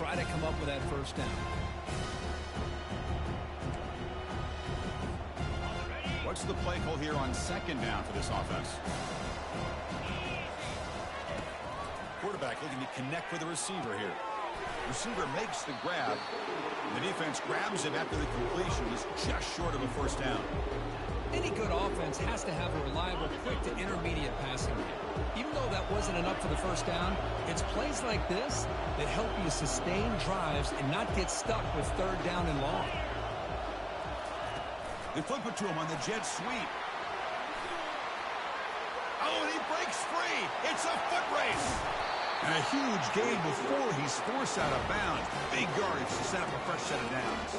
try to come up with that first down. What's the play call here on second down for this offense? Quarterback looking to connect with the receiver here. Receiver makes the grab. The defense grabs him after the completion. He's just short of a first down. Any good offense has to have a reliable, quick to intermediate passing game. Even though that wasn't enough for the first down, it's plays like this that help you sustain drives and not get stuck with third down and long. They flip it to him on the jet sweep. Oh, and he breaks free. It's a foot race. And a huge gain before he's forced out of bounds. Big yardage to set up a fresh set of downs.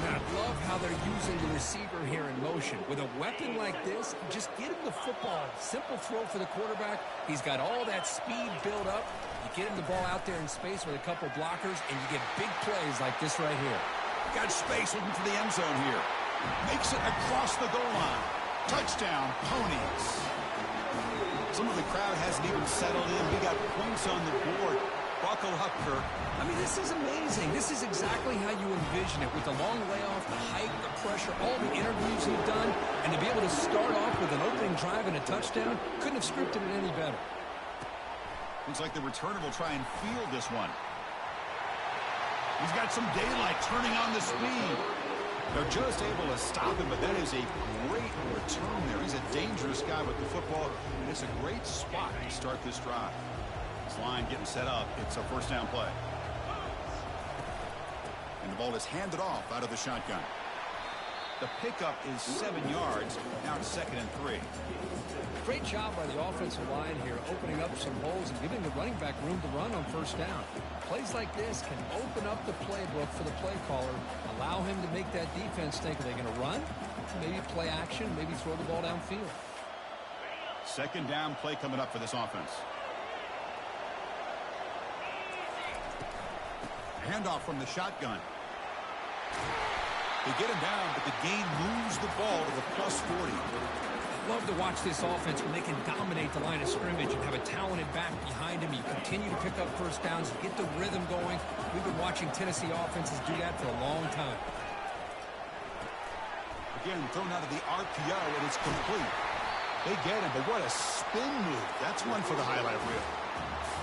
And I love how they're using the receiver here in motion. With a weapon like this, just get him the football. Simple throw for the quarterback. He's got all that speed built up. You get him the ball out there in space with a couple blockers, and you get big plays like this right here. Got space looking for the end zone here. Makes it across the goal line. Touchdown, Ponies. Some of the crowd hasn't even settled in. We got points on the board. Buckle up, Kirk. I mean, this is amazing. This is exactly how you envision it, with the long layoff, the height, the pressure, all the interviews you've done, and to be able to start off with an opening drive and a touchdown, couldn't have scripted it any better. Looks like the returner will try and field this one. He's got some daylight turning on the speed. They're just able to stop him, but that is a great return there. He's a dangerous guy with the football, and it's a great spot to start this drive. This line getting set up. It's a first down play. And the ball is handed off out of the shotgun. The pickup is 7 yards. Now it's 2nd and 3. Great job by the offensive line here, opening up some holes and giving the running back room to run on first down. Plays like this can open up the playbook for the play caller, allow him to make that defense think, are they going to run? Maybe play action, maybe throw the ball downfield. 2nd down play coming up for this offense. Handoff from the shotgun. They get him down, but the gain moves the ball to the +40. Love to watch this offense when they can dominate the line of scrimmage and have a talented back behind him. You continue to pick up first downs, get the rhythm going. We've been watching Tennessee offenses do that for a long time. Again, thrown out of the RPO, and it's complete. They get him, but what a spin move. That's one for the highlight reel.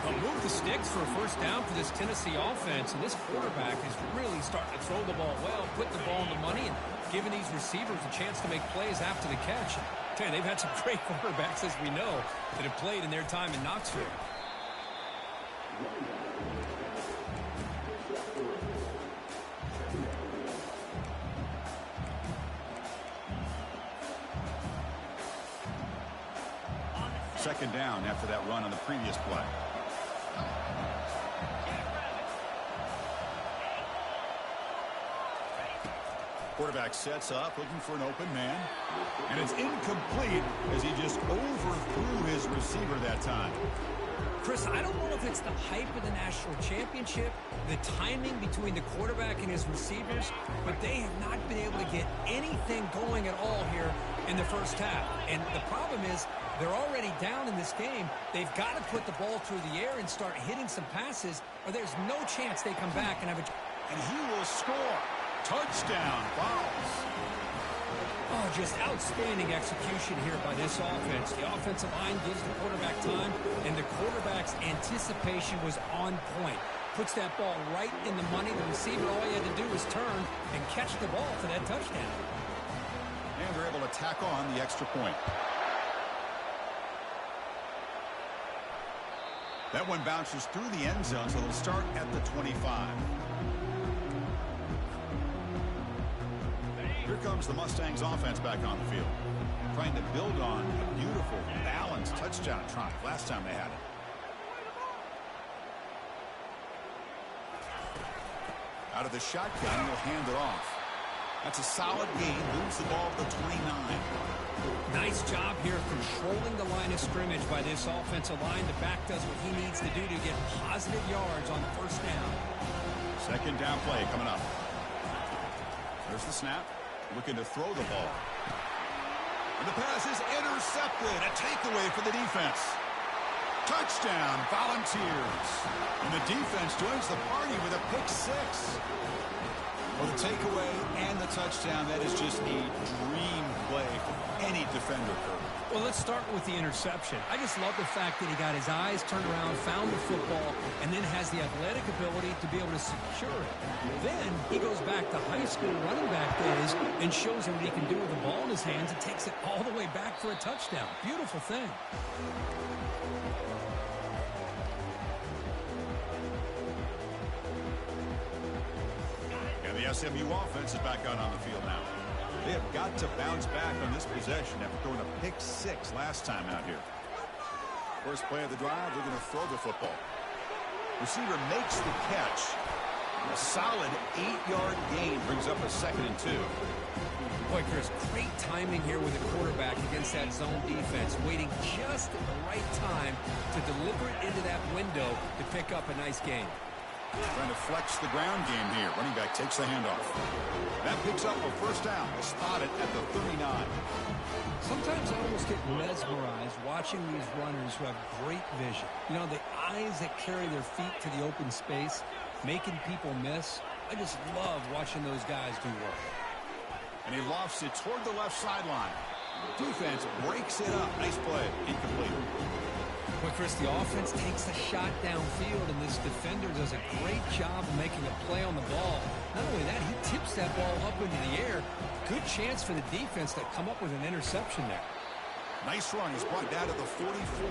Well, move the sticks for a first down for this Tennessee offense, and this quarterback is really starting to throw the ball well, put the ball in the money, and giving these receivers a chance to make plays after the catch. Tell you, they've had some great quarterbacks, as we know, that have played in their time in Knoxville. Second down after that run on the previous play. Quarterback sets up, looking for an open man. And it's incomplete as he just overthrew his receiver that time. Chris, I don't know if it's the hype of the national championship, the timing between the quarterback and his receivers, but they have not been able to get anything going at all here in the first half. And the problem is they're already down in this game. They've got to put the ball through the air and start hitting some passes, or there's no chance they come back and have a... And he will score. Touchdown, Vols. Oh, just outstanding execution here by this offense. The offensive line gives the quarterback time, and the quarterback's anticipation was on point. Puts that ball right in the money. The receiver, all he had to do was turn and catch the ball for that touchdown. And they're able to tack on the extra point. That one bounces through the end zone, so they'll start at the 25. Here comes the Mustangs offense back on the field, trying to build on a beautiful, balanced touchdown drive last time they had it. Out of the shotgun, he'll hand it off. That's a solid gain, moves the ball to the 29. Nice job here controlling the line of scrimmage by this offensive line. The back does what he needs to do to get positive yards on first down. Second down play coming up. There's the snap. Looking to throw the ball. And the pass is intercepted. A takeaway for the defense. Touchdown, Volunteers. And the defense joins the party with a pick six. Well, the takeaway and the touchdown, that is just a dream play for any defender, Kirk. Well, let's start with the interception. I just love the fact that he got his eyes turned around, found the football, and then has the athletic ability to be able to secure it. Then he goes back to high school running back days and shows him what he can do with the ball in his hands and takes it all the way back for a touchdown. Beautiful thing. And the SMU offense is back out on the field now. They have got to bounce back on this possession after throwing a pick six last time out here. First play of the drive, they're going to throw the football. Receiver makes the catch. A solid 8-yard gain brings up a 2nd and 2. Boy, Chris, great timing here with the quarterback against that zone defense, waiting just at the right time to deliver it into that window to pick up a nice gain. Trying to flex the ground game here. Running back takes the handoff. That picks up a first down. Spotted at the 39. Sometimes I almost get mesmerized watching these runners who have great vision. You know, the eyes that carry their feet to the open space, making people miss. I just love watching those guys do work. And he lofts it toward the left sideline. Defense breaks it up. Nice play. Incomplete. But Chris, the offense takes a shot downfield, and this defender does a great job of making a play on the ball. Not only that, he tips that ball up into the air. Good chance for the defense to come up with an interception there. Nice run. He's brought down to the 44.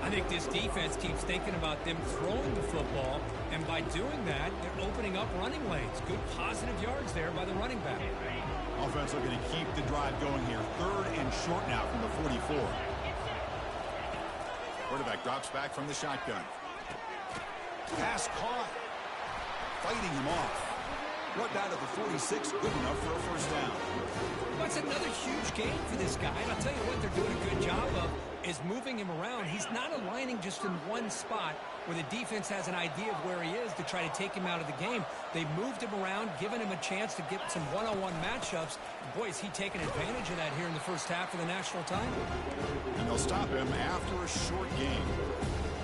I think this defense keeps thinking about them throwing the football, and by doing that, they're opening up running lanes. Good positive yards there by the running back. Offense looking to keep the drive going here. 3rd and short now from the 44. Quarterback drops back from the shotgun. Pass caught. Fighting him off. Brought down to the 46. Good enough for a first down. That's another huge game for this guy. And I'll tell you what they're doing a good job of is moving him around. He's not aligning just in one spot where the defense has an idea of where he is to try to take him out of the game. They moved him around, given him a chance to get some one-on-one matchups. Boy, is he taking advantage of that here in the first half of the national title. And they'll stop him after a short game.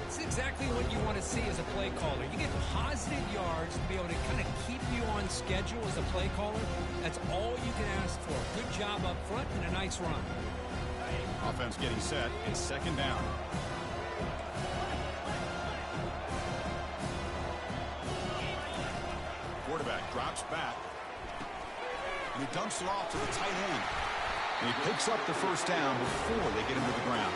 It's exactly what you want to see as a play caller. You get positive yards to be able to kind of keep you on schedule as a play caller. That's all you can ask for. Good job up front and a nice run. Offense getting set. It's 2nd down. Quarterback drops back. And he dumps it off to the tight end. And he picks up the first down before they get him to the ground.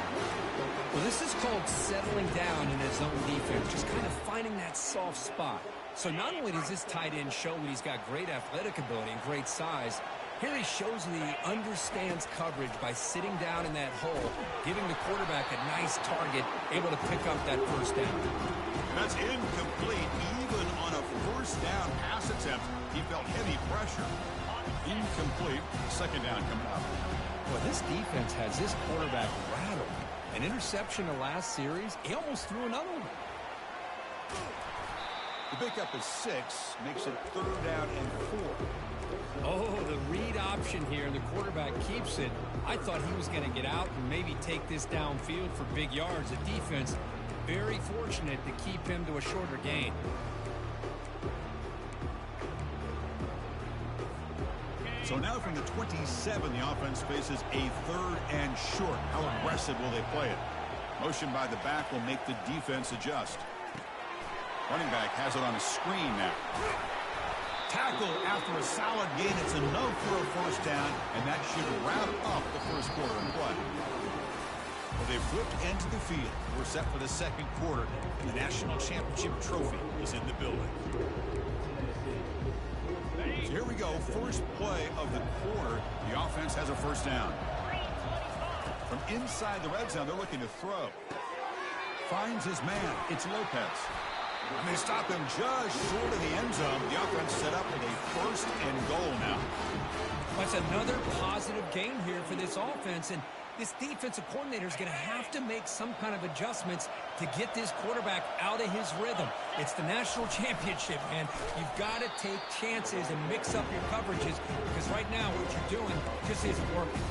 Well, this is called settling down in his own defense, just kind of finding that soft spot. So not only does this tight end show that he's got great athletic ability and great size, here he shows that he understands coverage by sitting down in that hole, giving the quarterback a nice target, able to pick up that first down. That's incomplete. Even on a first down pass attempt, he felt heavy pressure. Incomplete. 2nd down coming up. Well, this defense has this quarterback rattled. An interception the last series, he almost threw another one. The pickup is 6, makes it 3rd down and 4. Oh, the read option here, and the quarterback keeps it. I thought he was going to get out and maybe take this downfield for big yards. The defense very fortunate to keep him to a shorter gain. So now from the 27, the offense faces a 3rd and short. How aggressive will they play it? Motion by the back will make the defense adjust. Running back has it on a screen now. Tackle after a solid gain. It's enough for a first down, and that should wrap up the first quarter in play. Well, they've flipped into the field. We're set for the 2nd quarter, and the national championship trophy is in the building. So here we go. First play of the quarter. The offense has a first down. From inside the red zone, they're looking to throw. Finds his man. It's Lopez. And they stop him just short of the end zone. The offense set up with a 1st and goal now. That's another positive game here for this offense, and this defensive coordinator is going to have to make some kind of adjustments to get this quarterback out of his rhythm. It's the national championship, man. You've got to take chances and mix up your coverages because right now what you're doing just isn't working.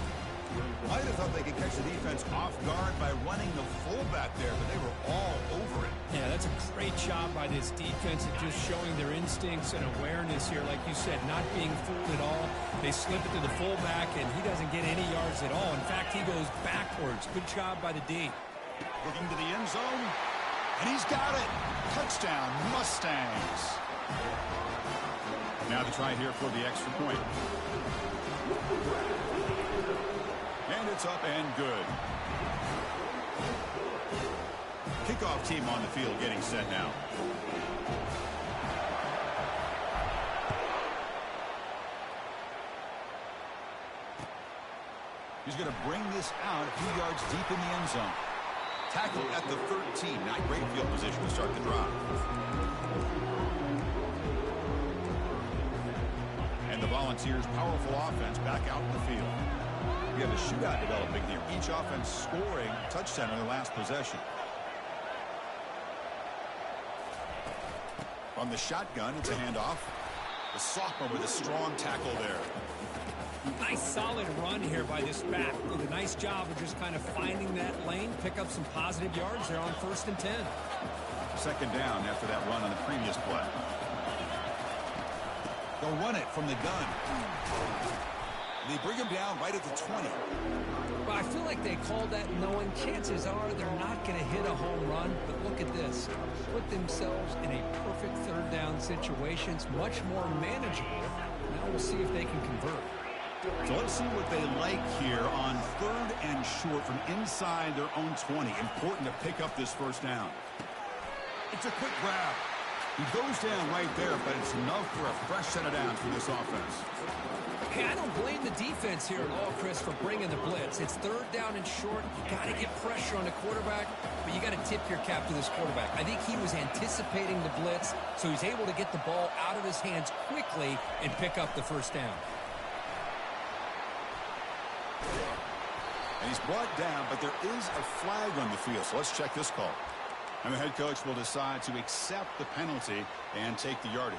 Might have thought they could catch the defense off guard by running the fullback there, but they were all over it. Yeah, that's a great job by this defense of just showing their instincts and awareness here. Like you said, not being fooled at all. They slip it to the fullback, and he doesn't get any yards at all. In fact, he goes backwards. Good job by the D. Looking to the end zone, and he's got it. Touchdown, Mustangs. Now to try here for the extra point. And it's up and good. Kickoff team on the field getting set now. He's going to bring this out a few yards deep in the end zone. Tackle at the 13. Not great field position to start the drive. And the Volunteers' powerful offense back out in the field. We have a shootout developing here. Each offense scoring a touchdown in their last possession. From the shotgun, it's a handoff. The sophomore with a strong tackle there. Nice solid run here by this back. Did a nice job of just kind of finding that lane, pick up some positive yards there on 1st and 10. Second down after that run on the previous play. They'll run it from the gun. They bring him down right at the 20. Well, I feel like they called that knowing chances are they're not going to hit a home run. But look at this. Put themselves in a perfect third down situation. It's much more manageable. Now we'll see if they can convert. So let's see what they like here on 3rd and short from inside their own 20. Important to pick up this first down. It's a quick grab. He goes down right there, but it's enough for a fresh set of downs for this offense. Hey, I don't blame the defense here at all, Chris, for bringing the blitz. It's 3rd down and short. You got to get pressure on the quarterback, but you got to tip your cap to this quarterback. I think he was anticipating the blitz, so he's able to get the ball out of his hands quickly and pick up the first down. And he's brought down, but there is a flag on the field, so let's check this call. And the head coach will decide to accept the penalty and take the yardage.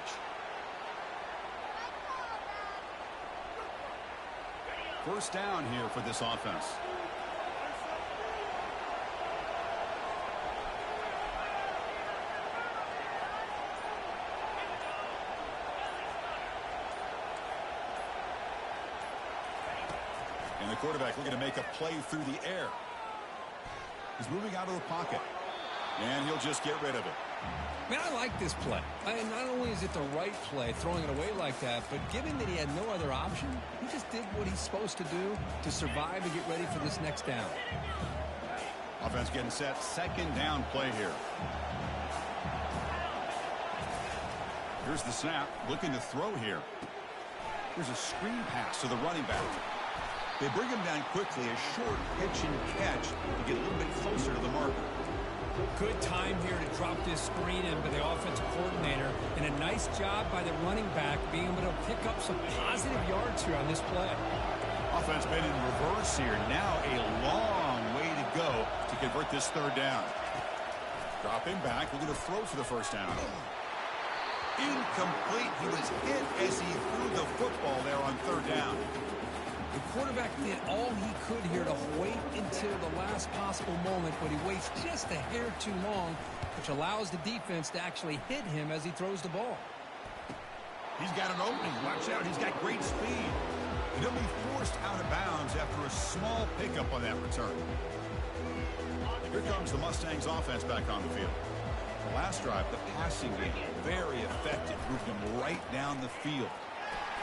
First down here for this offense. And the quarterback looking to make a play through the air. He's moving out of the pocket. And he'll just get rid of it. Man, I like this play. Not only is it the right play, throwing it away like that, but given that he had no other option, he just did what he's supposed to do to survive and get ready for this next down. Offense getting set. 2nd down play here. Here's the snap. Looking to throw here. Here's a screen pass to the running back. They bring him down quickly. A short pitch and catch to get a little bit closer to the marker. Good time here to drop this screen in by the offensive coordinator, and a nice job by the running back being able to pick up some positive yards here on this play. Offense been in reverse here. Now a long way to go to convert this 3rd down. Dropping back. We're going to throw for the first down. Incomplete. He was hit as he threw the football there on 3rd down. The quarterback did all he could here to wait until the last possible moment, but he waits just a hair too long, which allows the defense to actually hit him as he throws the ball. He's got an opening. Watch out. He's got great speed. And he'll be forced out of bounds after a small pickup on that return. Here comes the Mustangs offense back on the field. The last drive, the passing game, very effective. Moved him right down the field.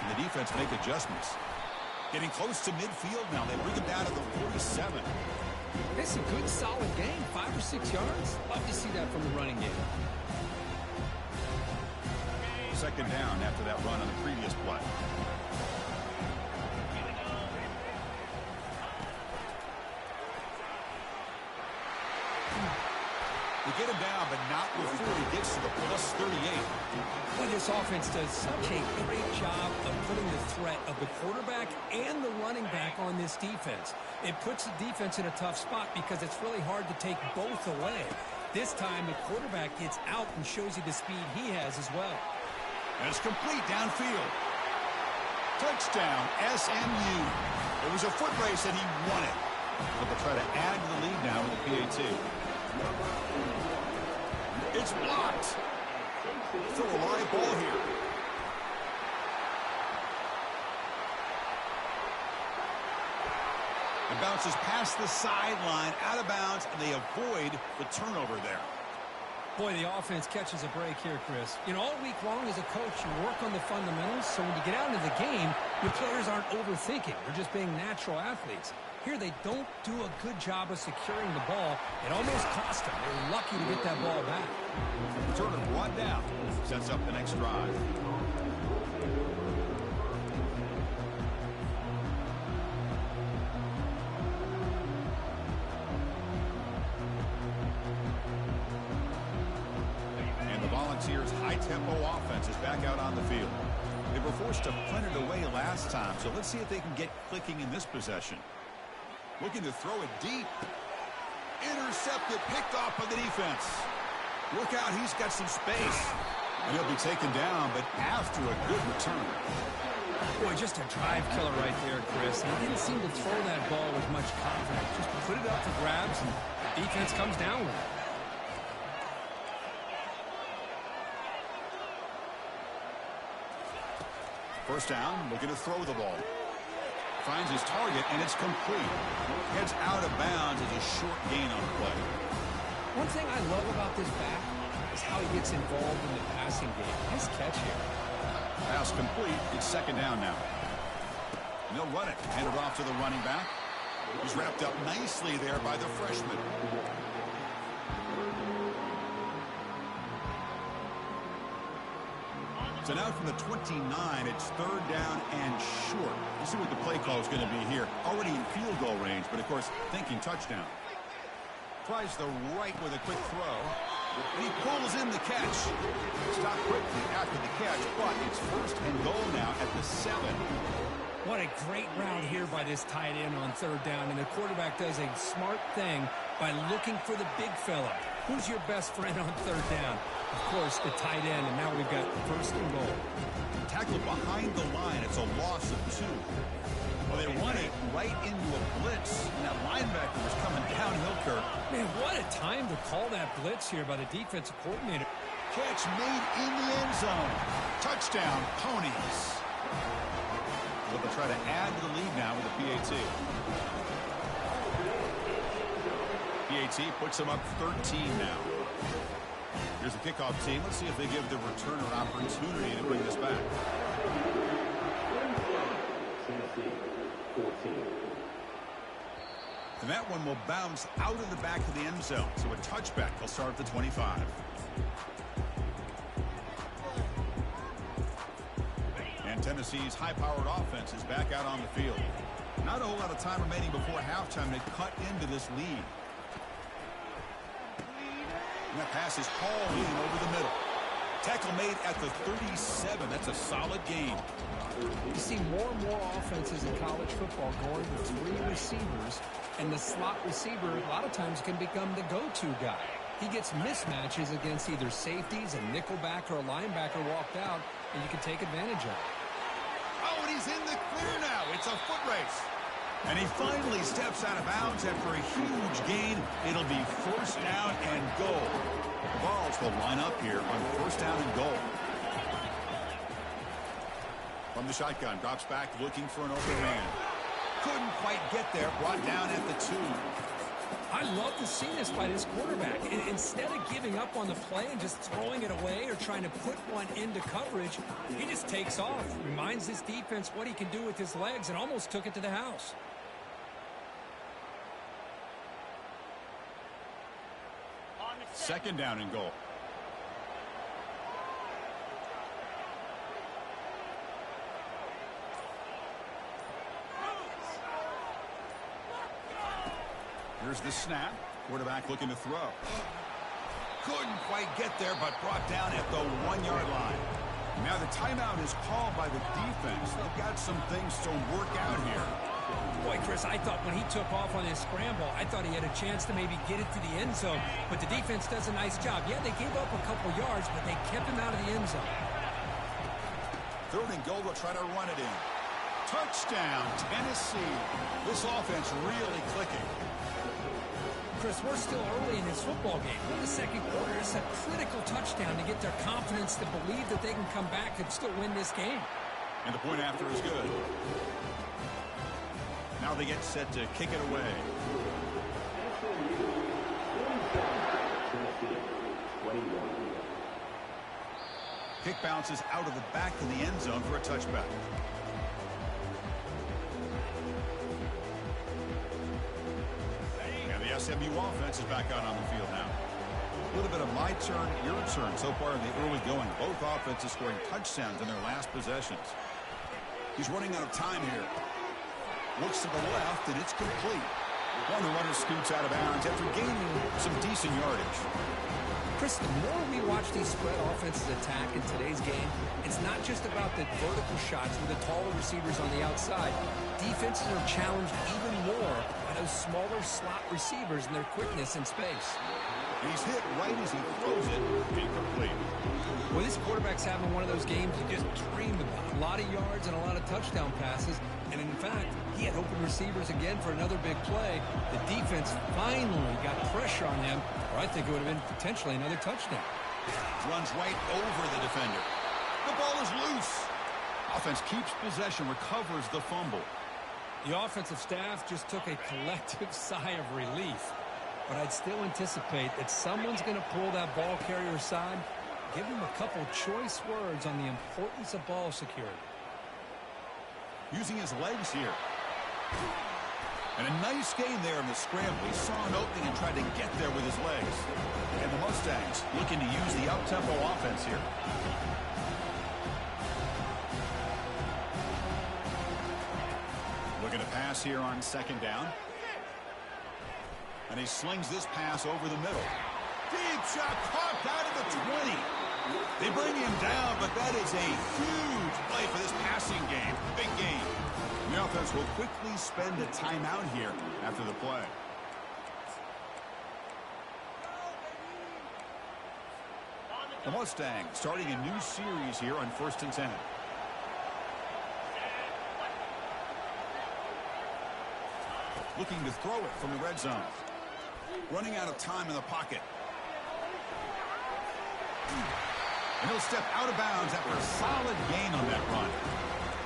And the defense make adjustments. Getting close to midfield now. They bring him down to the 47. It's a good, solid game. 5 or 6 yards. Love to see that from the running game. 2nd down after that run on the previous play. They get him down, but not before he gets to the plus 38. Well, this offense does such a great job of putting the threat of the quarterback and the running back on this defense. It puts the defense in a tough spot because it's really hard to take both away. This time, the quarterback gets out and shows you the speed he has as well. And it's complete downfield. Touchdown, SMU. It was a foot race, and he won it. But they'll try to add to the lead now with the PAT. It's blocked. Still a live ball here. It bounces past the sideline, out of bounds, and they avoid the turnover there. Boy, the offense catches a break here, Chris. You know, all week long as a coach, you work on the fundamentals, so when you get out into the game, your players aren't overthinking. They're just being natural athletes. Here, they don't do a good job of securing the ball. It almost cost them. They're lucky to get that ball back. Turner brought down. Sets up the next drive. Volunteers' high-tempo offense is back out on the field. They were forced to punt it away last time, so let's see if they can get clicking in this possession. Looking to throw it deep. Intercepted, picked off by the defense. Look out, he's got some space. And he'll be taken down, but after a good return. Boy, just a drive killer right there, Chris. He didn't seem to throw that ball with much confidence. Just put it up for grabs, and the defense comes down with it. First down, looking to throw the ball. Finds his target, and it's complete. Heads out of bounds as a short gain on the play. One thing I love about this back is how he gets involved in the passing game. Nice catch here. Pass complete. It's second down now. And they'll run it. Hand it off to the running back. He's wrapped up nicely there by the freshman. So now from the 29, it's third down and short. Let's see what the play call is going to be here. Already in field goal range, but of course, thinking touchdown. Tries the right with a quick throw. And he pulls in the catch. Stopped quickly after the catch, but it's first and goal now at the 7. What a great route here by this tight end on third down, and the quarterback does a smart thing by looking for the big fella. Who's your best friend on third down? Of course, the tight end, and now we've got first and goal. Tackled behind the line. It's a loss of 2. Well, they run it right into a blitz, and that linebacker was coming downhill, Kirk. Man, what a time to call that blitz here by the defensive coordinator. Catch made in the end zone. Touchdown, Ponies. They'll try to add to the lead now with the PAT. PAT puts them up 13 now. Here's the kickoff team. Let's see if they give the returner an opportunity to bring this back. And that one will bounce out of the back of the end zone. So a touchback. They'll start at the 25. And Tennessee's high-powered offense is back out on the field. Not a whole lot of time remaining before halftime to cut into this lead. And that pass is hauled in over the middle. Tackle made at the 37. That's a solid gain. You see more and more offenses in college football going with 3 receivers, and the slot receiver a lot of times can become the go-to guy. He gets mismatches against either safeties, a nickelback, or a linebacker walked out, and you can take advantage of it. Oh, and he's in the clear now. It's a foot race. And he finally steps out of bounds after a huge gain. It'll be first down and goal. The Vols will line up here on first down and goal. From the shotgun, drops back looking for an open man. Couldn't quite get there, brought down at the 2. I love to see this by this quarterback. Instead of giving up on the play and just throwing it away or trying to put one into coverage, he just takes off, reminds his defense what he can do with his legs, and almost took it to the house. Second down and goal. Here's the snap. Quarterback looking to throw. Couldn't quite get there, but brought down at the 1-yard line. Now the timeout is called by the defense. They've got some things to work out here. Boy, Chris, I thought when he took off on his scramble, I thought he had a chance to maybe get it to the end zone. But the defense does a nice job. Yeah, they gave up a couple yards, but they kept him out of the end zone. Third and goal, they'll try to run it in. Touchdown, Tennessee. This offense really clicking. Chris, we're still early in this football game. We're in the second quarter. It's a critical touchdown to get their confidence to believe that they can come back and still win this game. And the point after is good. Now they get set to kick it away. Kick bounces out of the back in the end zone for a touchback. And the SMU offense is back out on the field now. A little bit of my turn, your turn so far in the early going. Both offenses scoring touchdowns in their last possessions. He's running out of time here. Looks to the left, and it's complete. One of the runners scoots out of bounds after gaining some decent yardage. Chris, the more we watch these spread offenses attack in today's game, it's not just about the vertical shots with the taller receivers on the outside. Defenses are challenged even more by those smaller slot receivers and their quickness in space. And he's hit right as he throws it. Incomplete. Well, this quarterback's having one of those games you just dreamed about. A lot of yards and a lot of touchdown passes. And in fact, he had open receivers again for another big play. The defense finally got pressure on him, or I think it would have been potentially another touchdown. Runs right over the defender. The ball is loose. Offense keeps possession, recovers the fumble. The offensive staff just took a collective sigh of relief. But I'd still anticipate that someone's going to pull that ball carrier aside, give him a couple choice words on the importance of ball security. Using his legs here. And a nice gain there in the scramble. He saw an opening and tried to get there with his legs. And the Mustangs looking to use the up-tempo offense here. Looking to pass here on second down. And he slings this pass over the middle. Deep shot caught out of the 20. They bring him down, but that is a huge play for this passing game. Big game. The offense will quickly spend a timeout here after the play. The Mustangs starting a new series here on 1st and 10. Looking to throw it from the red zone. Running out of time in the pocket. And he'll step out of bounds after a solid gain on that run.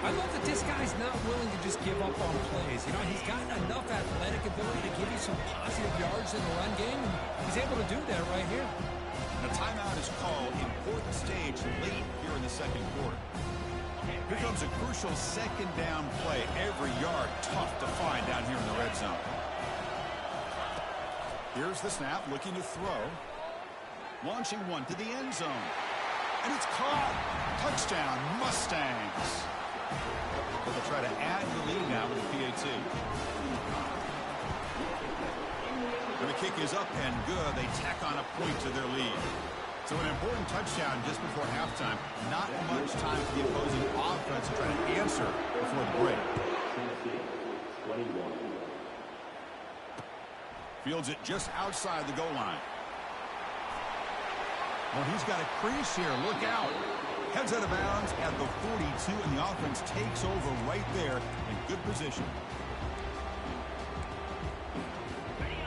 I love that this guy's not willing to just give up on plays. You know, he's got enough athletic ability to give you some positive yards in the run game, and he's able to do that right here. And a timeout is called. Important stage late here in the second quarter. Here comes a crucial second down play. Every yard tough to find down here in the red zone. Here's the snap, looking to throw. Launching one to the end zone. And it's caught. Touchdown, Mustangs. But they'll try to add the lead now with the PAT. And the kick is up and good. They tack on a point to their lead. So an important touchdown just before halftime. Not much time for the opposing offense to try to answer before the break. Fields it just outside the goal line. Well, he's got a crease here. Look out. Heads out of bounds at the 42, and the offense takes over right there in good position.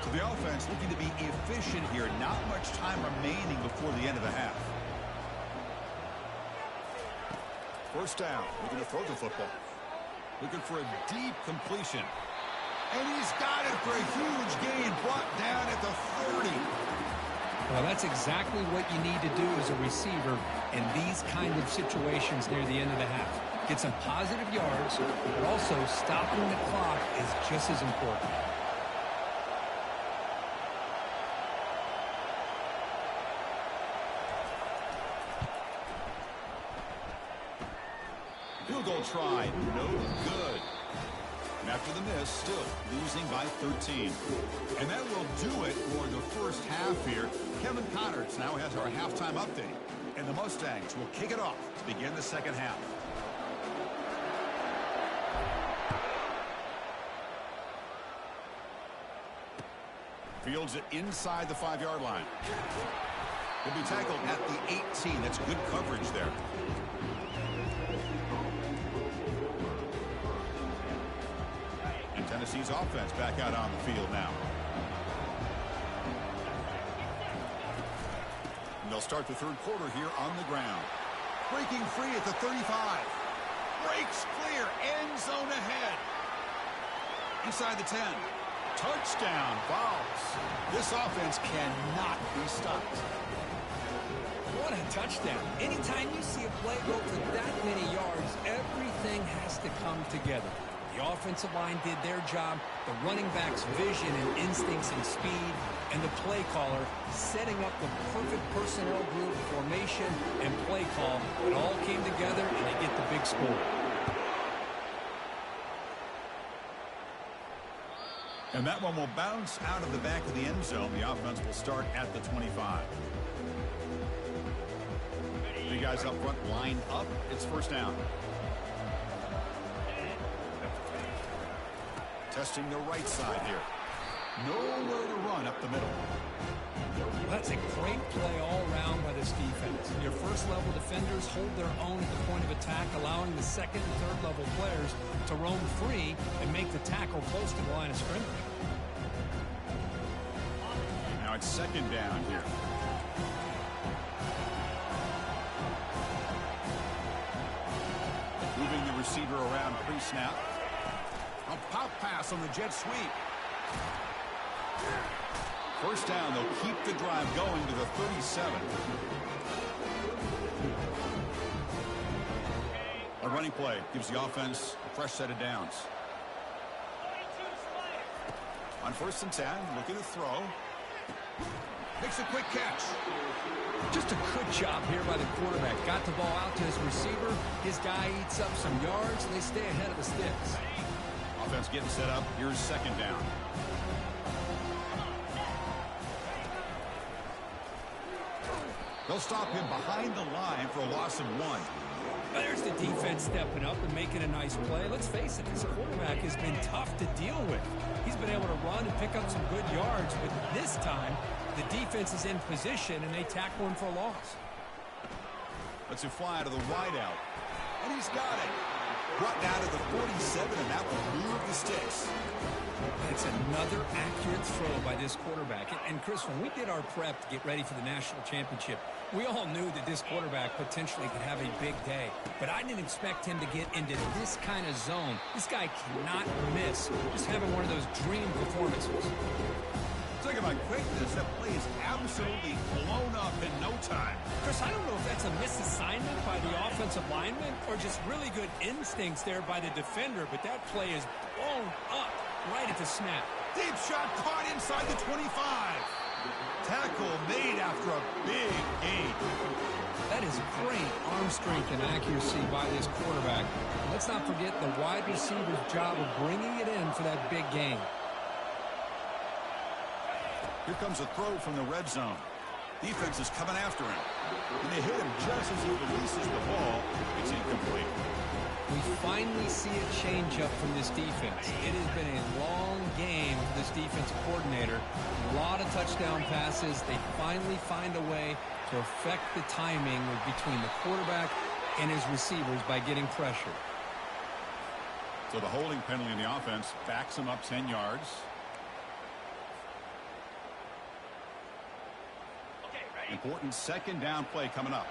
So the offense looking to be efficient here. Not much time remaining before the end of the half. First down. Looking to throw the football. Looking for a deep completion. And he's got it for a huge gain. Brought down at the 30. Well, that's exactly what you need to do as a receiver in these kind of situations near the end of the half. Get some positive yards, but also stopping the clock is just as important. Field goal try, no good. And after the miss, still losing by 13. And that will do it for the first half here. Kevin Connors now has our halftime update. And the Mustangs will kick it off to begin the second half. Fields it inside the 5-yard line. He'll be tackled at the 18. That's good coverage there. sees offense back out on the field now. And they'll start the third quarter here on the ground. Breaking free at the 35. Breaks clear. End zone ahead. Inside the 10. Touchdown. Fouls. This offense cannot be stopped. What a touchdown. Anytime you see a play go for that many yards, everything has to come together. The offensive line did their job, the running back's vision and instincts and speed, and the play caller setting up the perfect personnel group, formation, and play call. It all came together, and they get the big score. And that one will bounce out of the back of the end zone. The offense will start at the 25. The guys up front lined up. It's first down. Testing the right side here. Nowhere to run up the middle. That's a great play all around by this defense. Your first-level defenders hold their own at the point of attack, allowing the second and third-level players to roam free and make the tackle close to the line of scrimmage. Now it's second down here. Moving the receiver around pre-snap. A pop pass on the jet sweep. First down, they'll keep the drive going to the 37. A running play gives the offense a fresh set of downs. On first and 10, looking to throw. Makes a quick catch. Just a good job here by the quarterback. Got the ball out to his receiver. His guy eats up some yards, and they stay ahead of the sticks. Offense getting set up. Here's second down. They'll stop him behind the line for a loss of 1. There's the defense stepping up and making a nice play. Let's face it, this quarterback has been tough to deal with. He's been able to run and pick up some good yards, but this time the defense is in position and they tackle him for a loss. Lets it fly to the wideout. And he's got it. Brought down to the 47, and that will move the sticks. It's another accurate throw by this quarterback. And Chris, when we did our prep to get ready for the national championship, we all knew that this quarterback potentially could have a big day. But I didn't expect him to get into this kind of zone. This guy cannot miss. Just having one of those dream performances. Talking about quickness, that play is absolutely blown up in no time. Chris, I don't know if that's a misassignment by the offensive lineman or just really good instincts there by the defender, but that play is blown up right at the snap. Deep shot caught inside the 25. Tackle made after a big gain. That is great arm strength and accuracy by this quarterback. And let's not forget the wide receiver's job of bringing it in for that big gain. Here comes a throw from the red zone. Defense is coming after him. And they hit him just as he releases the ball. It's incomplete. We finally see a change-up from this defense. It has been a long game for this defensive coordinator. A lot of touchdown passes. They finally find a way to affect the timing between the quarterback and his receivers by getting pressure. So the holding penalty in the offense backs him up 10 yards. Important second down play coming up.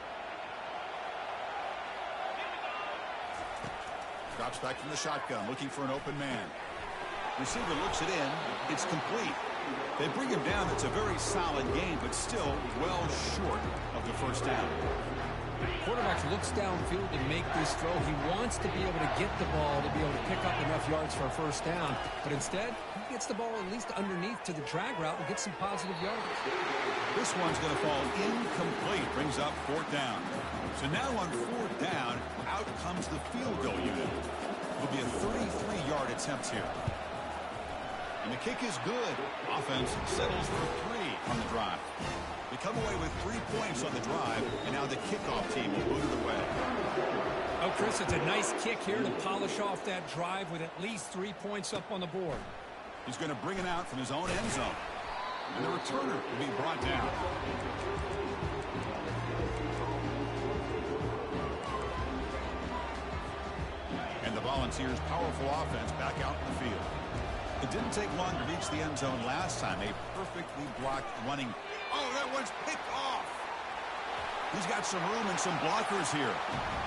Drops back from the shotgun, looking for an open man. Receiver looks it in. It's complete. They bring him down. It's a very solid game, but still well short of the first down. Quarterback looks downfield to make this throw. He wants to be able to get the ball to be able to pick up enough yards for a first down. But instead, he gets the ball at least underneath to the drag route and gets some positive yards. This one's going to fall incomplete. Brings up fourth down. So now on fourth down, out comes the field goal unit. It'll be a 33-yard attempt here. And the kick is good. Offense settles for 3 on the drive. They come away with 3 points on the drive, and now the kickoff team will boot it away. Oh, Chris, it's a nice kick here to polish off that drive with at least 3 points up on the board. He's going to bring it out from his own end zone. And the returner will be brought down. And the Volunteers' powerful offense back out in the field. It didn't take long to reach the end zone last time. A perfectly blocked running. Oh, that one's picked off. He's got some room and some blockers here.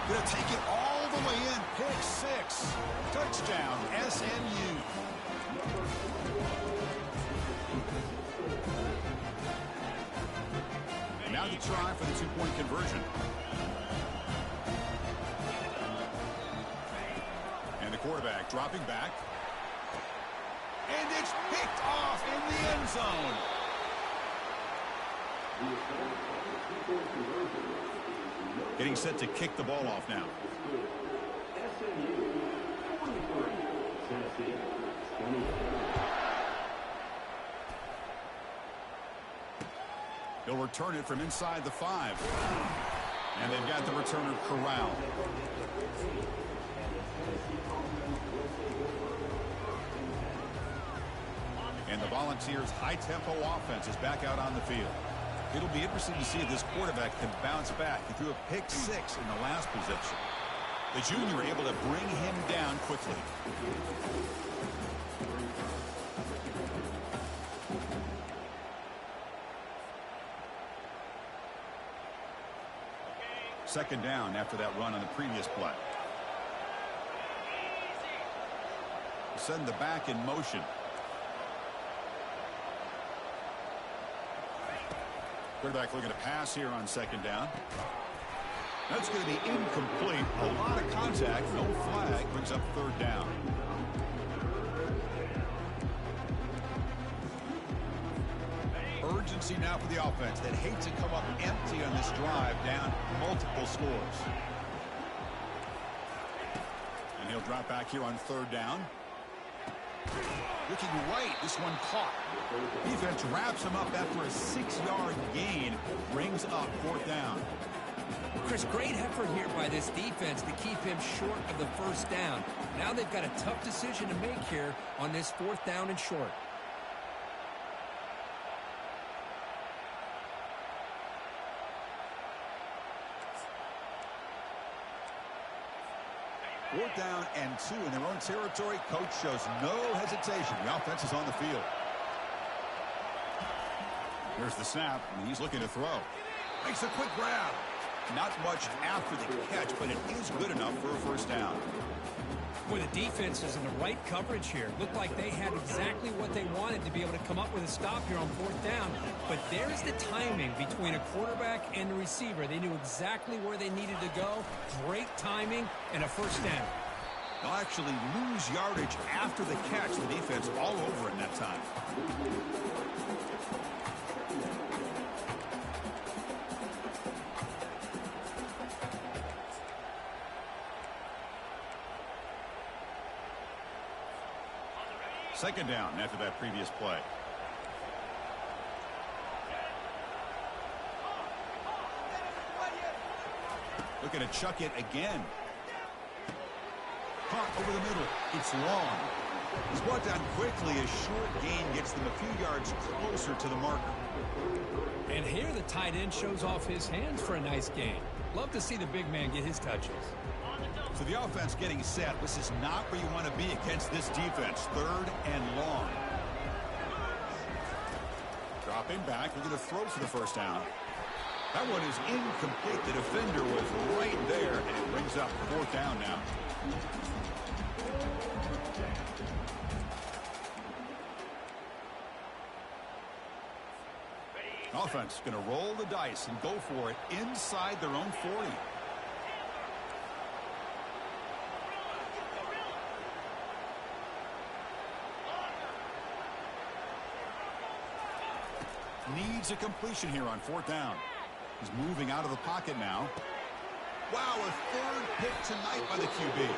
Gonna take it all the way in. Pick six. Touchdown, SMU. Now the try for the two-point conversion. And the quarterback dropping back. And it's picked off in the end zone. Getting set to kick the ball off now. He'll return it from inside the 5. And they've got the returner corralled. And the Volunteers' high-tempo offense is back out on the field. It'll be interesting to see if this quarterback can bounce back. He threw a pick 6 in the last possession. The junior able to bring him down quickly. Second down after that run on the previous play. Send the back in motion. Quarterback looking to pass here on second down. That's going to be incomplete. A lot of contact. No flag. Brings up third down. Urgency now for the offense that hate to come up empty on this drive, down multiple scores. And he'll drop back here on third down. Looking right, this one caught. Defense wraps him up after a 6-yard gain. Brings up fourth down. Chris, great effort here by this defense to keep him short of the first down. Now they've got a tough decision to make here on this fourth down and short. Fourth down and 2 in their own territory. Coach shows no hesitation. The offense is on the field. Here's the snap, and he's looking to throw. Makes a quick grab. Not much after the catch, but it is good enough for a first down. Boy, the defense is in the right coverage here. Looked like they had exactly what they wanted to be able to come up with a stop here on fourth down. But there's the timing between a quarterback and the receiver. They knew exactly where they needed to go. Great timing and a first down. They'll actually lose yardage after the catch. The defense all over in that time. Second down after that previous play. Looking to chuck it again. Caught over the middle. It's long. He's brought down quickly. A short gain gets them a few yards closer to the marker. And here the tight end shows off his hands for a nice gain. Love to see the big man get his touches. So the offense getting set. This is not where you want to be against this defense. Third and long. Dropping back. We're going to throw for the first down. That one is incomplete. The defender was right there, and it brings up fourth down now. Offense going to roll the dice and go for it inside their own 40. Needs a completion here on fourth down. He's moving out of the pocket now. Wow, a third pick tonight by the QB.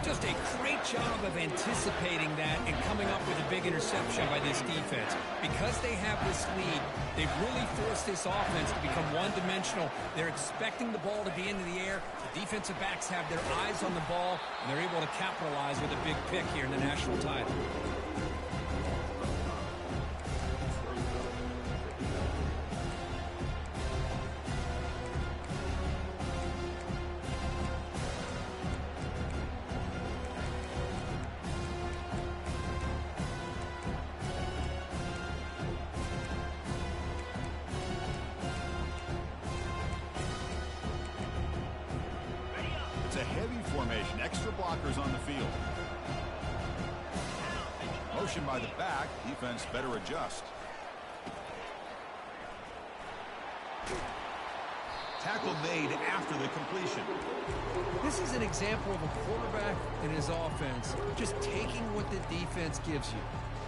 Just a great job of anticipating that and coming up with a big interception by this defense. Because they have this lead, they've really forced this offense to become one-dimensional. They're expecting the ball to be into the air. The defensive backs have their eyes on the ball, and they're able to capitalize with a big pick here in the national title. formation. Extra blockers on the field. Motion by the back. Defense better adjust. Tackle made after the completion. This is an example of a quarterback and his offense just taking what the defense gives you.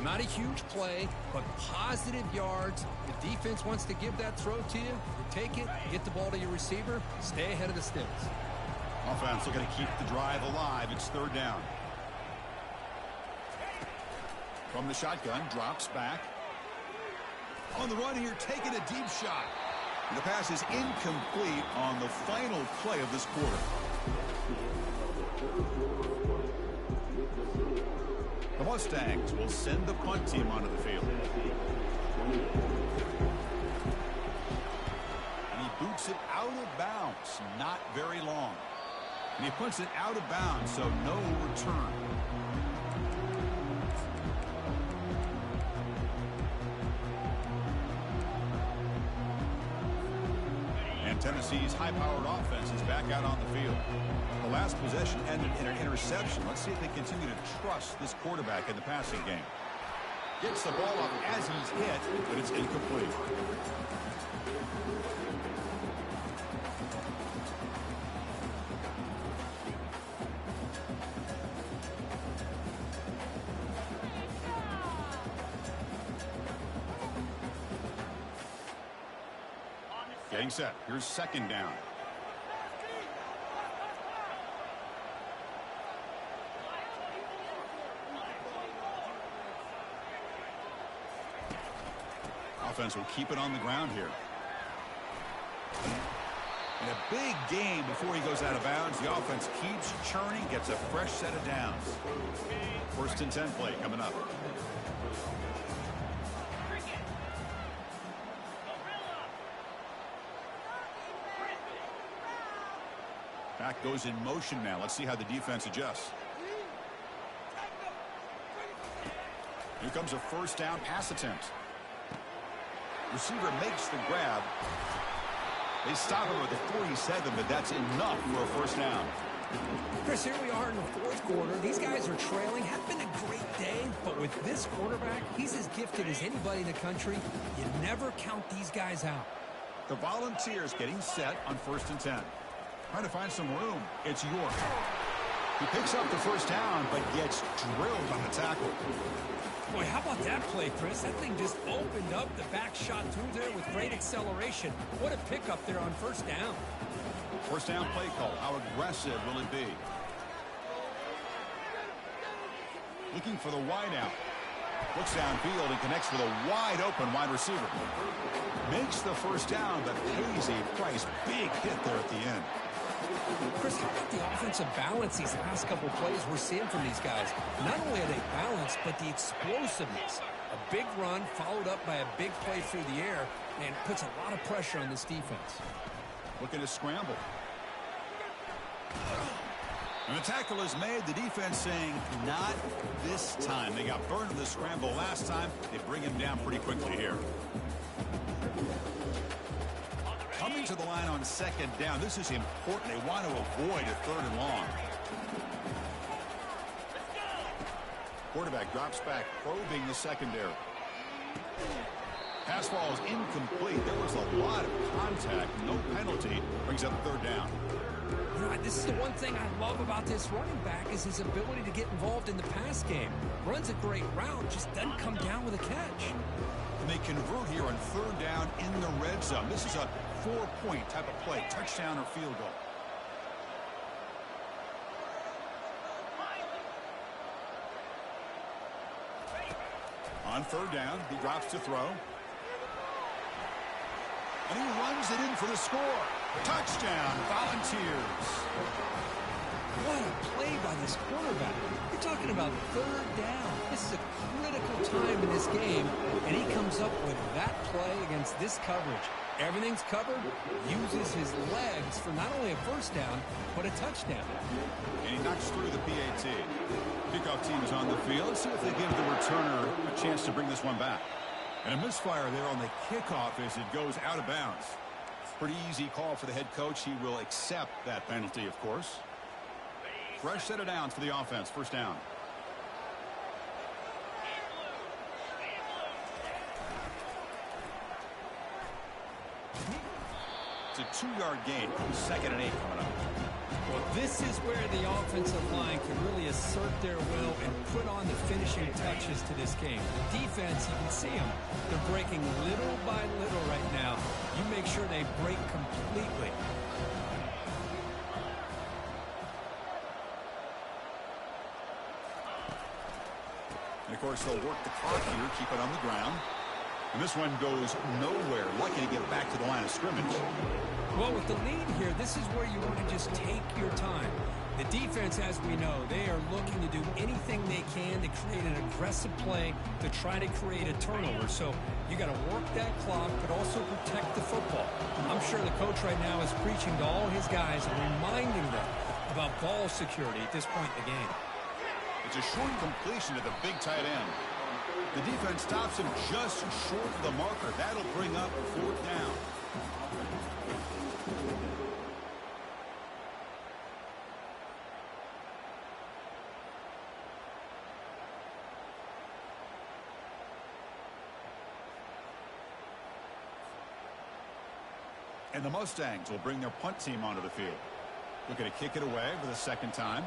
Not a huge play, but positive yards. The defense wants to give that throw to you. You take it, get the ball to your receiver, stay ahead of the sticks. Offense looking to keep the drive alive. It's third down. From the shotgun, drops back. On the run here, taking a deep shot. And the pass is incomplete on the final play of this quarter. The Mustangs will send the punt team onto the field. And he boots it out of bounds. Not very long. And he puts it out of bounds, so no return. And Tennessee's high-powered offense is back out on the field. The last possession ended in an interception. Let's see if they continue to trust this quarterback in the passing game. Gets the ball up as he's hit, but it's incomplete. Getting set. Here's second down. Offense will keep it on the ground here. And a big game before he goes out of bounds. The offense keeps churning, gets a fresh set of downs. First and 10 play coming up. Back goes in motion now. Let's see how the defense adjusts. Here comes a first down pass attempt. Receiver makes the grab. They stop him at the 47, but that's enough for a first down. Chris, here we are in the fourth quarter. These guys are trailing. Had been a great day, but with this quarterback, he's as gifted as anybody in the country. You never count these guys out. The Volunteers getting set on first and 10. Trying to find some room. It's York. He picks up the first down, but gets drilled on the tackle. Boy, how about that play, Chris? That thing just opened up. The back shot through there with great acceleration. What a pickup there on first down. First down play call. How aggressive will it be? Looking for the wide out. Looks downfield and connects with a wide open wide receiver. Makes the first down, but pays a price. Big hit there at the end. Chris, how about the offensive balance these last couple of plays we're seeing from these guys? Not only are they balanced, but the explosiveness. A big run followed up by a big play through the air and puts a lot of pressure on this defense. Looking to scramble. And the tackle is made. The defense saying, not this time. They got burned in the scramble last time. They bring him down pretty quickly here. Coming to the line on second down. This is important. They want to avoid a third and long. Quarterback drops back, probing the secondary. Pass ball is incomplete. There was a lot of contact. No penalty. Brings up third down. You know, this is the one thing I love about this running back is his ability to get involved in the pass game. Runs a great route, just doesn't come down with a catch. And they convert here on third down in the red zone. This is a 4-point type of play, touchdown or field goal. On third down, he drops to throw. And he runs it in for the score. Touchdown, Volunteers. What a play by this quarterback. You're talking about third down. This is a critical time in this game, and he comes up with that play against this coverage. Everything's covered, uses his legs for not only a first down, but a touchdown. And he knocks through the PAT. Kickoff team is on the field. Let's see if they give the returner a chance to bring this one back. And a misfire there on the kickoff as it goes out of bounds. Pretty easy call for the head coach. He will accept that penalty, of course. fresh set of downs for the offense. First down. It's a 2-yard gain. 2nd and 8 coming up. Well, this is where the offensive line can really assert their will and put on the finishing touches to this game. The defense, you can see them. They're breaking little by little right now. You make sure they break completely. And, of course, they'll work the clock here, keep it on the ground. And this one goes nowhere. Lucky to get back to the line of scrimmage. Well, with the lead here, this is where you want to just take your time. The defense, as we know, they are looking to do anything they can to create an aggressive play to try to create a turnover. So you got to work that clock, but also protect the football. I'm sure the coach right now is preaching to all his guys and reminding them about ball security at this point in the game. It's a short completion to the big tight end. The defense stops him just short of the marker. That'll bring up 4th down. And the Mustangs will bring their punt team onto the field. Looking to kick it away for the 2nd time.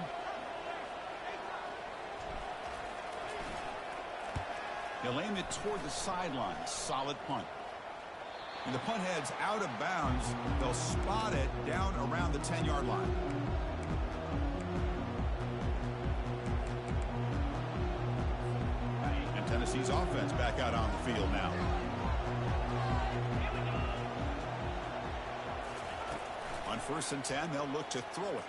They'll aim it toward the sideline. Solid punt. And the punt heads out of bounds. They'll spot it down around the 10-yard line. And Tennessee's offense back out on the field now. On 1st and 10, they'll look to throw it.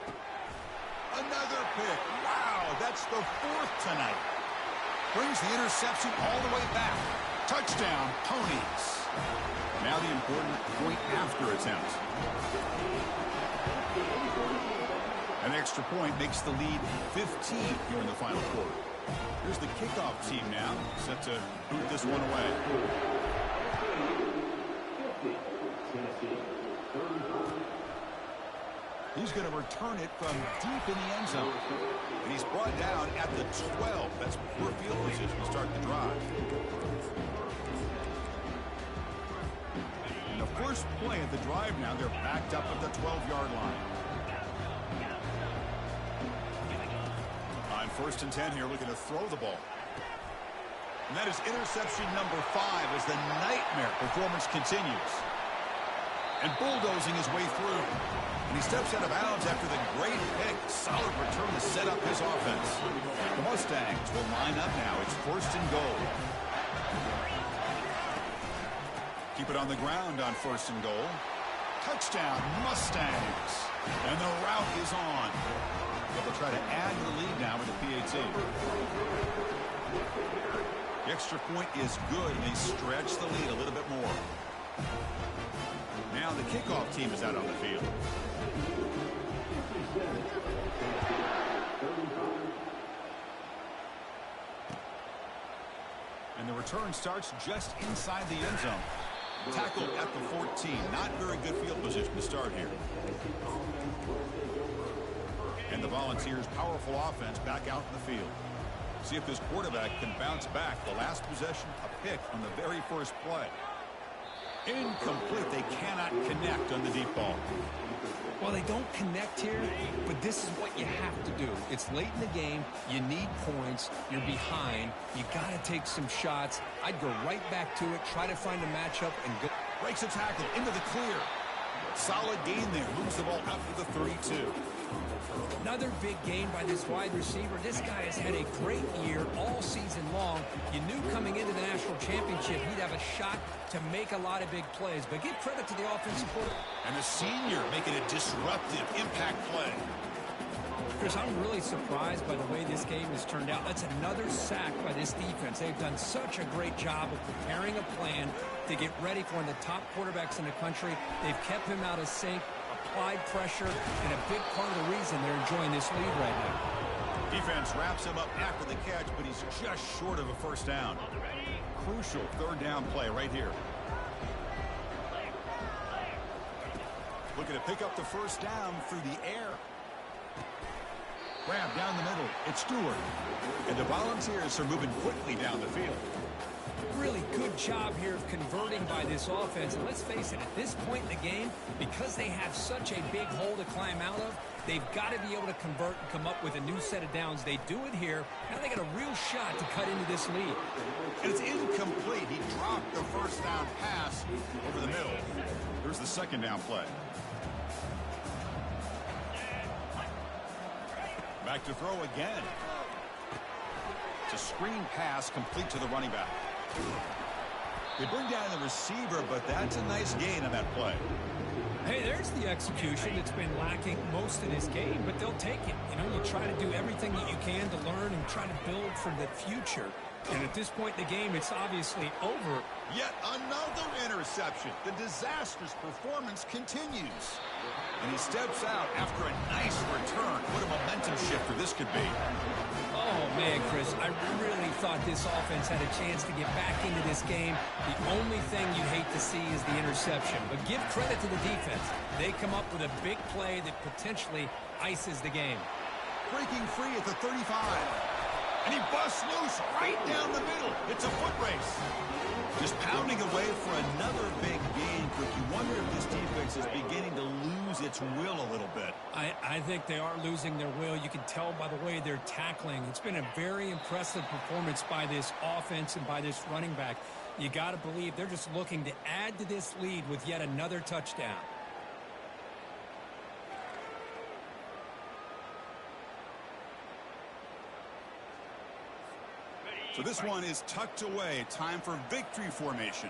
Another pick. Wow, that's the 4th tonight. Brings the interception all the way back. Touchdown, Ponies. Now the important point after attempt. An extra point makes the lead 15 here in the final quarter. Here's the kickoff team now, set to boot this one away. He's going to return it from deep in the end zone. And he's brought down at the 12. That's poor field position to start the drive. And the first play of the drive now, they're backed up at the 12-yard line. On 1st and 10 here, looking to throw the ball. And that is interception number 5 as the nightmare performance continues. And bulldozing his way through. And he steps out of bounds after the great pick. Solid return to set up his offense. The Mustangs will line up now. It's 1st and goal. Keep it on the ground on 1st and goal. Touchdown, Mustangs. And the route is on. But they'll try to add to the lead now with the PAT. The extra point is good, and they stretch the lead a little bit more. Now the kickoff team is out on the field. And the return starts just inside the end zone. Tackled at the 14. Not very good field position to start here. And the Volunteers' powerful offense back out in the field. See if this quarterback can bounce back. The last possession, a pick on the very first play. Incomplete. They cannot connect on the deep ball. Well, they don't connect here, but this is what you have to do. It's late in the game. You need points. You're behind. You got to take some shots. I'd go right back to it, try to find a matchup, and go. Breaks a tackle into the clear. Solid gain there. Moves the ball out to the 32. Another big game by this wide receiver. This guy has had a great year all season long. You knew coming into the national championship he'd have a shot to make a lot of big plays. But give credit to the offensive coordinator. And the senior making a disruptive impact play. Chris, I'm really surprised by the way this game has turned out. That's another sack by this defense. They've done such a great job of preparing a plan to get ready for one of the top quarterbacks in the country. They've kept him out of sync, applied pressure, and a big part of the reason they're enjoying this lead right now. Defense wraps him up after the catch, but he's just short of a first down. Crucial 3rd down play right here. Looking to pick up the first down through the air. Grab down the middle. It's Stewart. And the Volunteers are moving quickly down the field. Really good job here of converting by this offense. And let's face it, at this point in the game, because they have such a big hole to climb out of, they've got to be able to convert and come up with a new set of downs. They do it here. Now they got a real shot to cut into this lead. And it's incomplete. He dropped the first down pass over the middle. Here's the second down play. Back to throw again. It's a screen pass complete to the running back. They bring down the receiver, but that's a nice gain on that play. Hey, there's the execution that's been lacking most of this game, but they'll take it. You know, you try to do everything that you can to learn and try to build for the future. And at this point in the game, it's obviously over. Yet another interception. The disastrous performance continues. And he steps out after a nice return. What a momentum shifter this could be. Oh, man, Chris, I really thought this offense had a chance to get back into this game. The only thing you hate to see is the interception. But give credit to the defense. They come up with a big play that potentially ices the game. Breaking free at the 35. And he busts loose right down the middle. It's a foot race. Just pounding away for another big gain. Quick, you wonder if this defense is beginning to lose its will a little bit. I think they are losing their will. You can tell by the way they're tackling. It's been a very impressive performance by this offense and by this running back. You got to believe they're just looking to add to this lead with yet another touchdown. So this one is tucked away. Time for victory formation.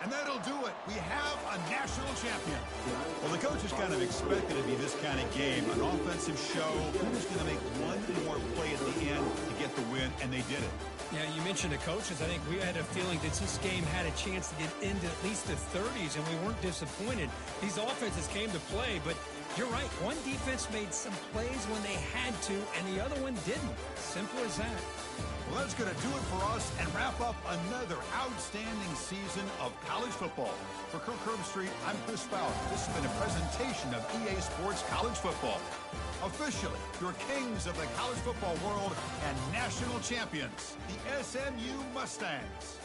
And that'll do it. We have a national champion. Well, the coaches kind of expected it to be this kind of game. An offensive show. Who's going to make one more play at the end to get the win? And they did it. Yeah, you mentioned the coaches. I think we had a feeling that this game had a chance to get into at least the 30s, and we weren't disappointed. These offenses came to play, but you're right. One defense made some plays when they had to, and the other one didn't. Simple as that. Well, that's going to do it for us and wrap up another outstanding season of college football. For Kirk Herbstreit, I'm Chris Fowler. This has been a presentation of EA Sports College Football. Officially, your kings of the college football world and national champions, the SMU Mustangs.